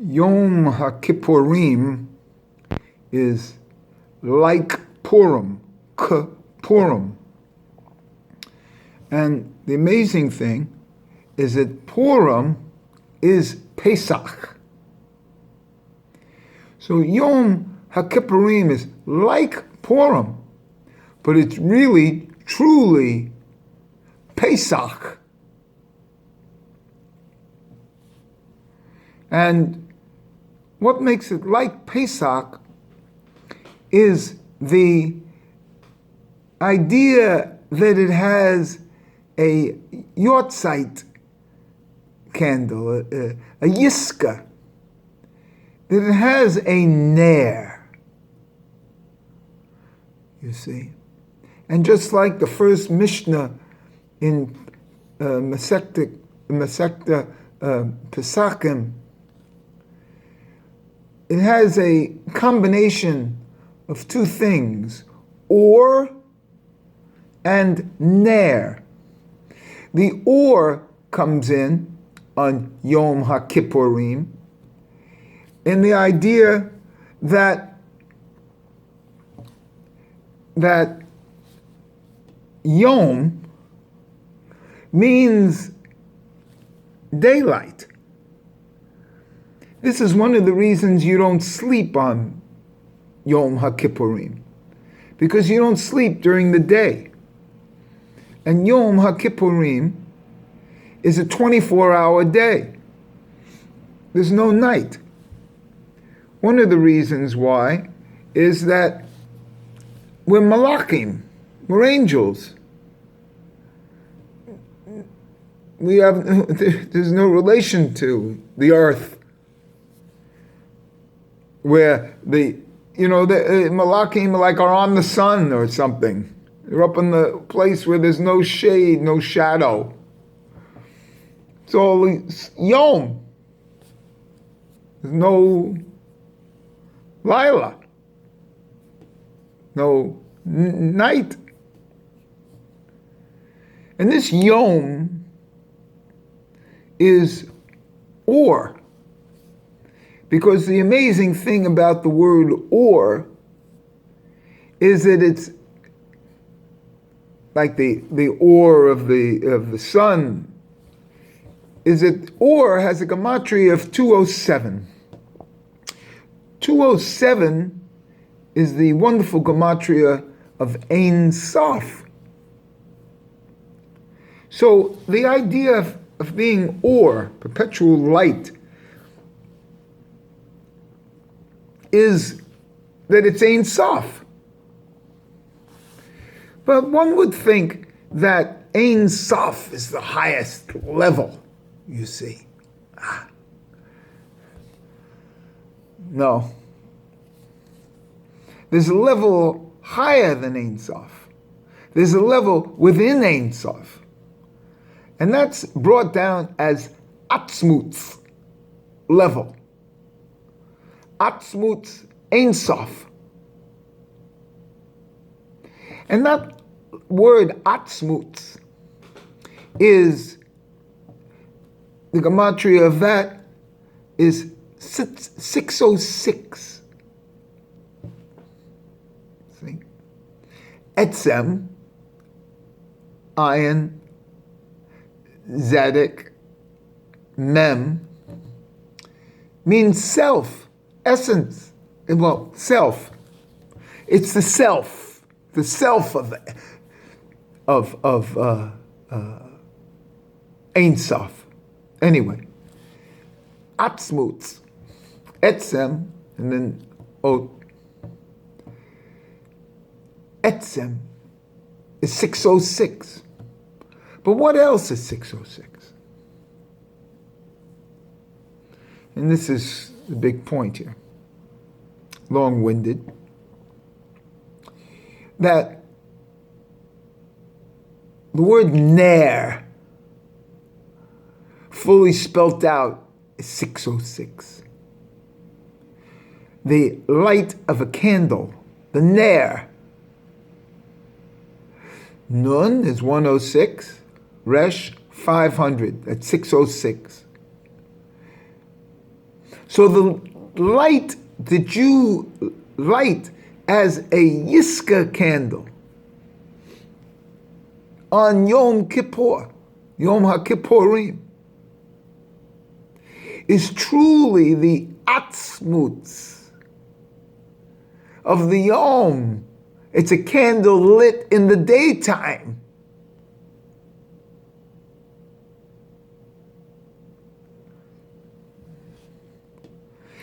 Yom HaKippurim is like Purim, Purim. And the amazing thing is that Purim is Pesach. So Yom HaKippurim is like Purim, but it's really, truly Pesach. And what makes it like Pesach is the idea that it has a yortzeit candle, a Yiskor, that it has a ner, you see. And just like the first Mishnah in Masechta Pesachim, it has a combination of two things, or and ner. The or comes in on Yom HaKippurim in the idea that Yom means daylight. This is one of the reasons you don't sleep on Yom HaKippurim, because you don't sleep during the day. And Yom HaKippurim is a 24-hour day. There's no night. One of the reasons why is that we're malachim, we're angels. There's no relation to the earth, where the malachim are on the sun or something. They're up in the place where there's no shade, no shadow. It's all yom. There's no lila, no night. And this yom is or. Because the amazing thing about the word or is that it's like the or of the sun, is that or has a gematria of 207. 207 is the wonderful gematria of Ein Soph. So the idea of being or, perpetual light, is that it's Ein Soph. But one would think that Ein Soph is the highest level, you see. No. There's a level higher than Ein Soph. There's a level within Ein Soph. And that's brought down as Atzmutz level. Atzmutz Ein Soph. And that word Atzmutz is, the gematria of that is 606. See? Etzem, Ayin, Zadok, Mem, means self, essence. Well, self. It's the self of Ein Soph. Anyway, Atzmutz, Etzem, and then Etzem is 606. But what else is 606? And this is the big point here, long-winded, that the word ner, fully spelt out, is 606. The light of a candle, the ner. Nun is 106, Resh 500, that's 606. So the light that you light as a Yiskor candle on Yom Kippur, Yom HaKippurim, is truly the atzmut of the Yom. It's a candle lit in the daytime.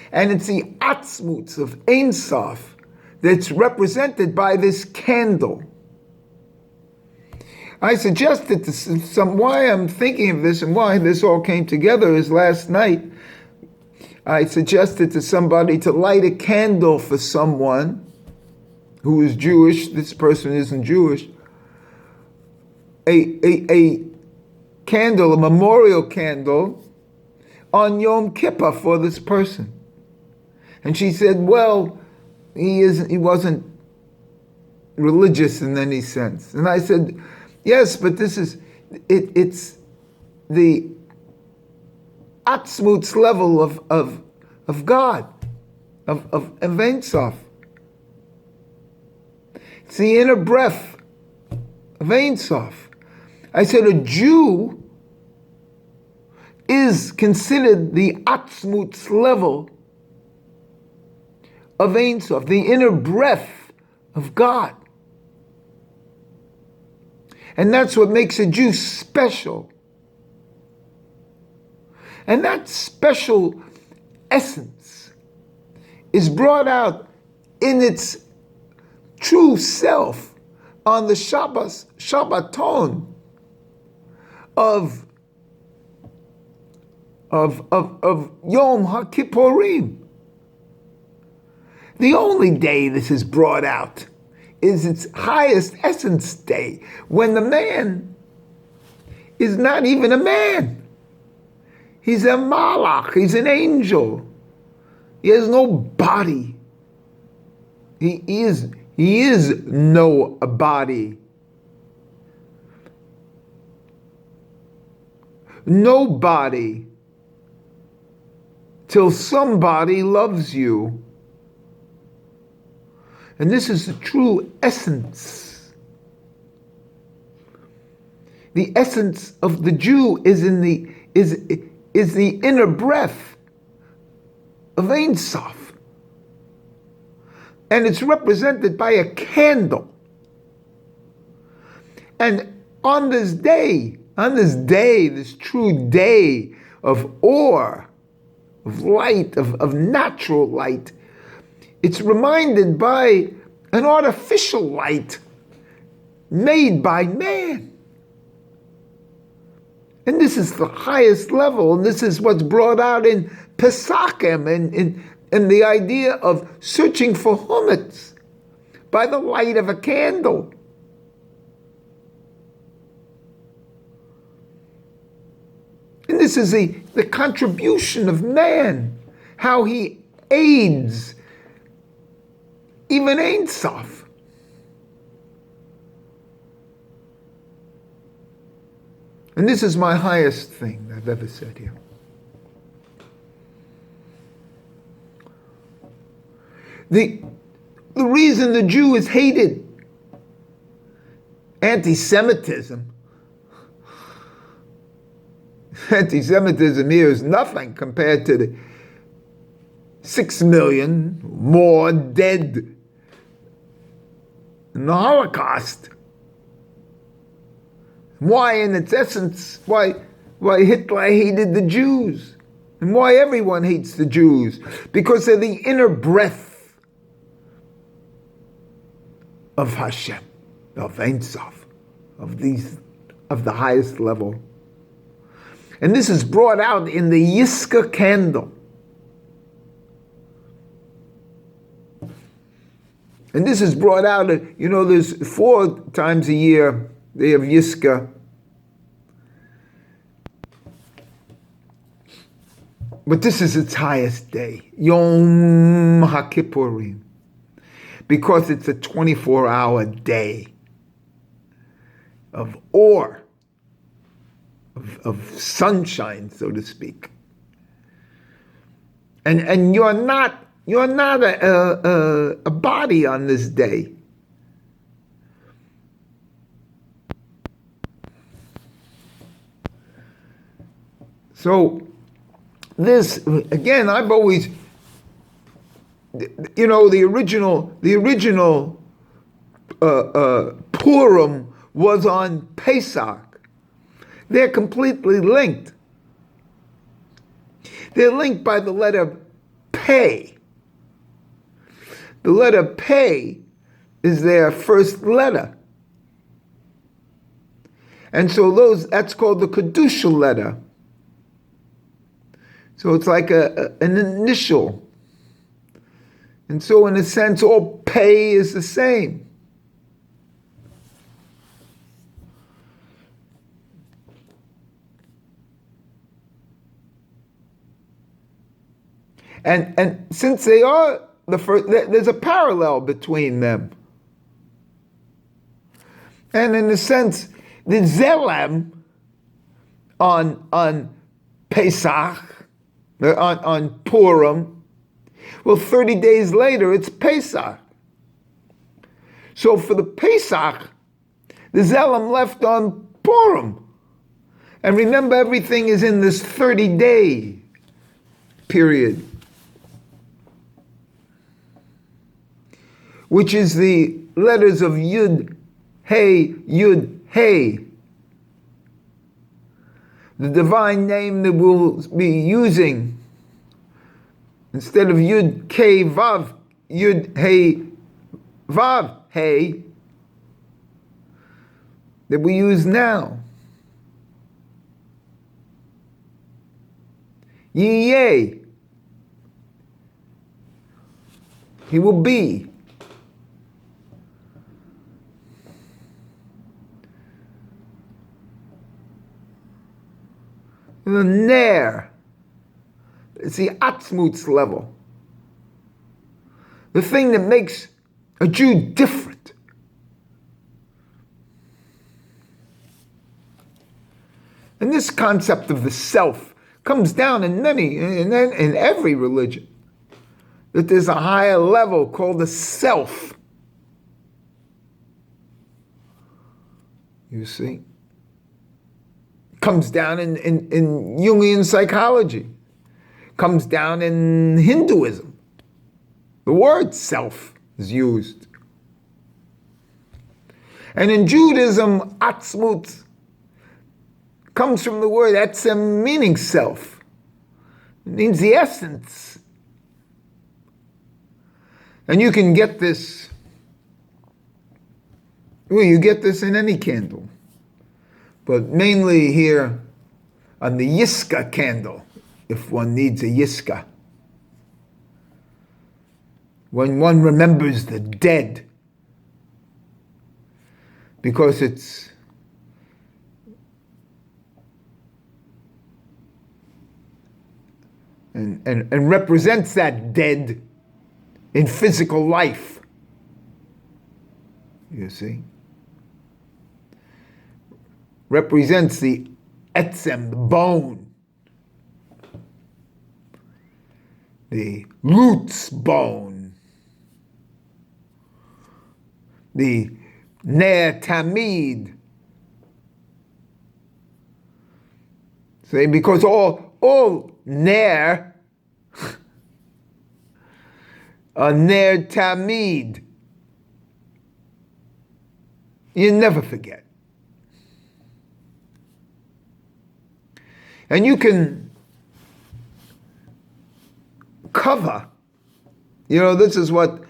And it's the atzmut of Ein Soph that's represented by this candle. I suggested to why I'm thinking of this and why this all came together is last night I suggested to somebody to light a candle for someone who is Jewish. This person isn't Jewish. A candle, a memorial candle on Yom Kippur for this person. And she said, well, he wasn't religious in any sense. And I said, yes, but this is, it's the atzmut's level of God, of Ein Soph. It's the inner breath of Ein Soph. I said a Jew is considered the atzmut's level of Ein Soph, the inner breath of God. And that's what makes a Jew special. And that special essence is brought out in its true self on the Shabbaton of Yom HaKippurim. The only day this is brought out is its highest essence day, when the man is not even a man. He's a malach, he's an angel. He has no body. He is no body. Nobody till somebody loves you. And this is the true essence. The essence of the Jew is the inner breath of Ein Soph. And it's represented by a candle. And on this day, this true day of ore, of light, of natural light, it's reminded by an artificial light made by man. And this is the highest level, and this is what's brought out in Pesachim, and the idea of searching for hummus by the light of a candle. And this is the contribution of man, how he aids even Ein Soph. And this is my highest thing I've ever said here. The reason the Jew is hated, anti-Semitism here is nothing compared to the 6 million more dead in the Holocaust. Why, in its essence, why Hitler hated the Jews, and why everyone hates the Jews? Because they're the inner breath of Hashem, of Ein Soph, of the highest level. And this is brought out in the Yiskor candle. And this is brought out, there's 4 times a year they have Yiskor. But this is its highest day, Yom HaKippurim, because it's a 24-hour day of ore, of sunshine, so to speak. and you're not a body on this day. So this, again, I've always, the original Purim was on Pesach. They're completely linked. They're linked by the letter Pei. The letter Pei is their first letter. And so that's called the Kedusha letter. So it's like an initial. And so in a sense, all Pei is the same. And since they are the first, there's a parallel between them. And in a sense, the Zelem on Pesach, on Purim, well, 30 days later, it's Pesach. So for the Pesach, the Zelem left on Purim. And remember, everything is in this 30-day period, which is the letters of Yud, Hey, Yud, Hey. The divine name that we'll be using, instead of Yud, K, Vav, Yud, Hey, Vav, Hey, that we use now. Yeh, he will be. The Ner, it's the Atzmutz level. The thing that makes a Jew different. And this concept of the self comes down in every religion. That there's a higher level called the self. You see? Comes down in Jungian psychology. Comes down in Hinduism. The word self is used. And in Judaism, Atzmut comes from the word etzem, meaning self. It means the essence. And you can get this, well, you get this in any candle. But mainly here on the Yiskor candle, if one needs a Yiskor. When one remembers the dead, because it's and represents that dead in physical life. You see? Represents the etzem, the bone, the roots bone, the ner tamid. See, because all ner are ner tamid. You never forget. And you can cover, this is what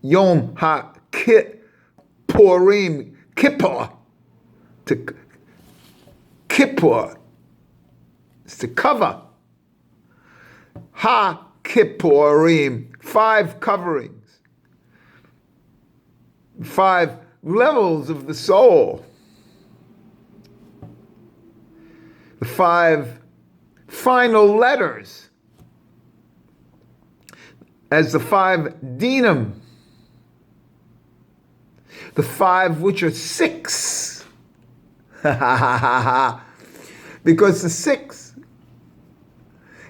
Yom HaKippurim, Kippur, to Kippur, is to cover. HaKippurim, 5 coverings, 5 levels of the soul. The 5 final letters as the 5 dinam. The 5 which are 6. The Because the 6.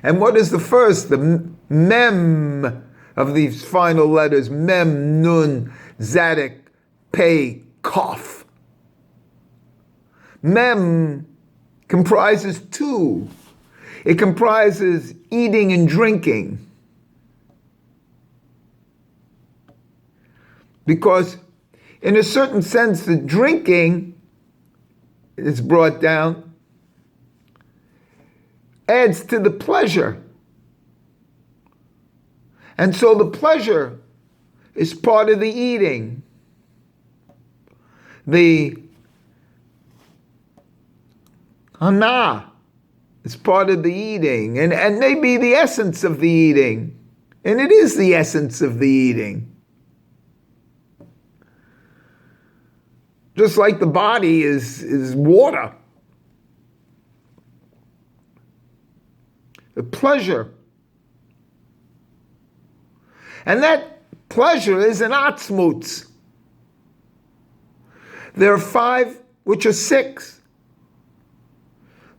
And what is the first? The mem of these final letters. Mem, nun, zadik, pei, kaf. Mem comprises 2. It comprises eating and drinking. Because in a certain sense, the drinking is brought down, adds to the pleasure. And so the pleasure is part of the eating. The hana is part of the eating, and maybe the essence of the eating. And it is the essence of the eating. Just like the body is water. The pleasure. And that pleasure is an atzmutz. There are 5, which are 6.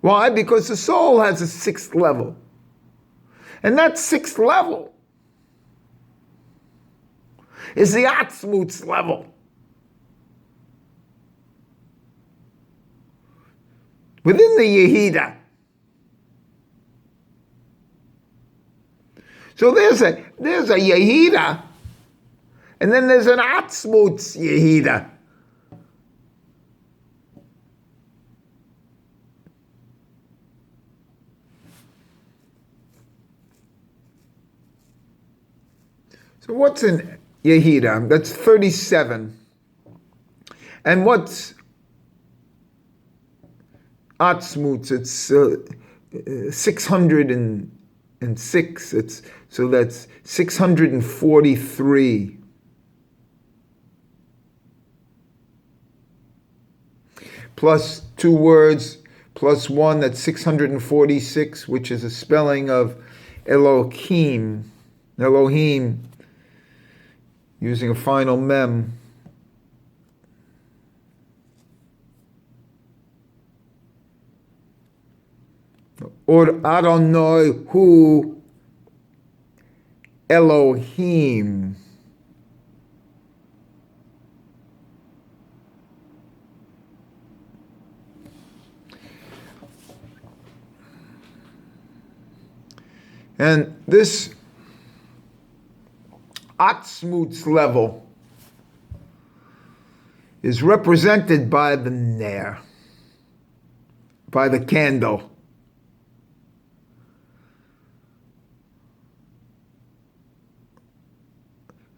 Why? Because the soul has a 6th level. And that 6th level is the atzmutz level. Within the Yehida. So there's a Yehida, and then there's an Atzmutz Yehida. So what's in Yehida? That's 37. And what's Atzmutz? It's 606. So that's 643. Plus 2 words, plus 1, that's 646, which is a spelling of Elohim. Elohim, using a final mem. Or Adonai hu Elohim. And this Atzmutz level is represented by the Ner, by the candle.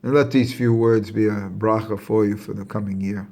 And let these few words be a bracha for you for the coming year.